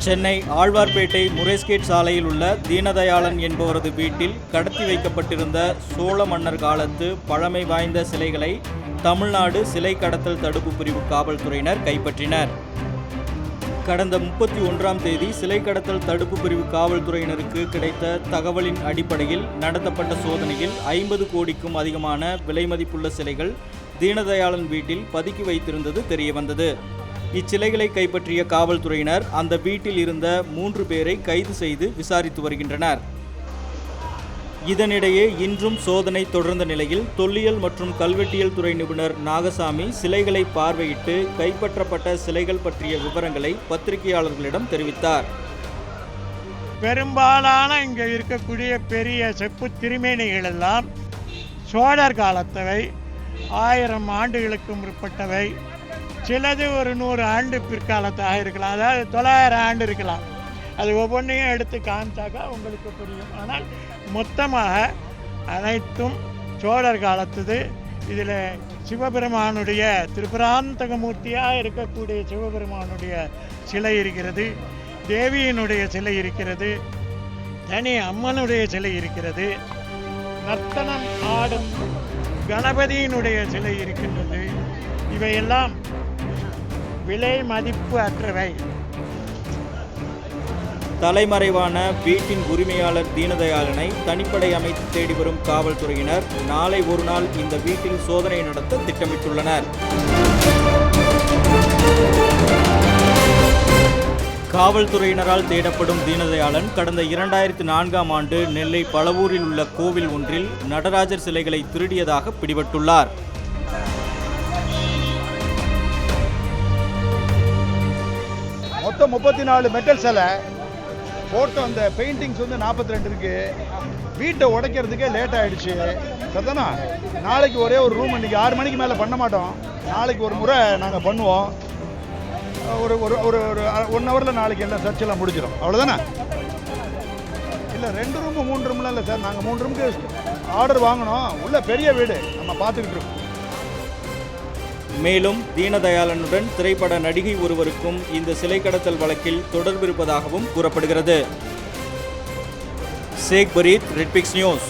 சென்னை ஆழ்வார்பேட்டை முரேஸ்கேட் சாலையில் உள்ள தீனதயாளன் என்பவரது வீட்டில் கடத்தி வைக்கப்பட்டிருந்த சோழ மன்னர் காலத்து பழமை வாய்ந்த சிலைகளை தமிழ்நாடு சிலை கடத்தல் தடுப்பு பிரிவு காவல்துறையினர் கைப்பற்றினர். கடந்த 31ஆம் தேதி சிலை கடத்தல் தடுப்பு பிரிவு காவல்துறையினருக்கு கிடைத்த தகவலின் அடிப்படையில் நடத்தப்பட்ட சோதனையில் 50 கோடிக்கும் அதிகமான விலை மதிப்புள்ள சிலைகள் தீனதயாளன் வீட்டில் பதுக்கி வைத்திருந்தது தெரியவந்தது. இச்சிலைகளை கைப்பற்றிய காவல்துறையினர் அந்த வீட்டில் இருந்த 3 பேரை கைது செய்து விசாரித்து வருகின்றனர். இதனிடையே இன்றும் சோதனை தொடர்ந்த நிலையில் தொல்லியல் மற்றும் கல்வெட்டியல் துறை நிபுணர் நாகசாமி சிலைகளை பார்வையிட்டு கைப்பற்றப்பட்ட சிலைகள் பற்றிய விவரங்களை பத்திரிகையாளர்களிடம் தெரிவித்தார். பெரும்பாலான இங்கே இருக்கக்கூடிய பெரிய செப்பு திருமேனிகள் எல்லாம் சோழர் காலத்தவை, 1000 ஆண்டுகளுக்கு முற்பட்டவை, சிலது ஒரு 100 ஆண்டு பிற்காலத்தாக இருக்கலாம், அதாவது 900 ஆண்டு இருக்கலாம். அது ஒவ்வொன்றையும் எடுத்து காமிச்சாக்கா உங்களுக்கு புரியும். ஆனால் மொத்தமாக அனைத்தும் சோழர் காலத்துது. இதில் சிவபெருமானுடைய திரிபுராந்தகமூர்த்தியாக இருக்கக்கூடிய சிவபெருமானுடைய சிலை இருக்கிறது, தேவியினுடைய சிலை இருக்கிறது, தனி அம்மனுடைய சிலை இருக்கிறது, நர்த்தனம் ஆடும் கணபதியினுடைய சிலை இருக்கின்றது. இவையெல்லாம் விலை மதிப்பு அற்றவை. தலைமறைவான வீட்டின் உரிமையாளர் தீனதயாளனை தனிப்படை அமைத்து தேடி வரும் காவல்துறையினர் நாளை ஒரு நாள் இந்த வீட்டில் சோதனை நடத்த திட்டமிட்டுள்ளனர். காவல்துறையினரால் தேடப்படும் தீனதயாளன் கடந்த 2004ஆம் ஆண்டு நெல்லை பழவூரில் உள்ள கோவில் ஒன்றில் நடராஜர் சிலைகளை திருடியதாக பிடிபட்டுள்ளார். மொத்தம் 34 மெட்டல் சிலை போட்டோ, அந்த பெயிண்டிங்ஸ் வந்து 42 இருக்கு. வீட்டை உடைக்கிறதுக்கே லேட் ஆகிடுச்சு. சரிதானா? நாளைக்கு ஒரே ஒரு ரூம், இன்றைக்கி 6 மணிக்கு மேலே பண்ண மாட்டோம். நாளைக்கு ஒரு முறை நாங்கள் பண்ணுவோம். ஒரு ஒரு ஒரு 1 ஹவரில் நாளைக்கு எல்லாம் சர்ச்செல்லாம் முடிஞ்சிடும். அவ்வளோதானே? இல்லை 2 ரூமு 3 ரூம்லாம் இல்லை சார். நாங்கள் 3 ரூமுக்கு ஆர்டர் வாங்கினோம். உள்ள பெரிய வீடு நம்ம பார்த்துக்கிட்டு இருக்கோம். மேலும் தீனதயாளனுடன் திரைப்பட நடிகை ஒருவருக்கும் இந்த சிலை கடத்தல் வழக்கில் தொடர்பு இருப்பதாகவும் கூறப்படுகிறது. ஷேக் பரீத், ரெட் பிக்ஸ் நியூஸ்.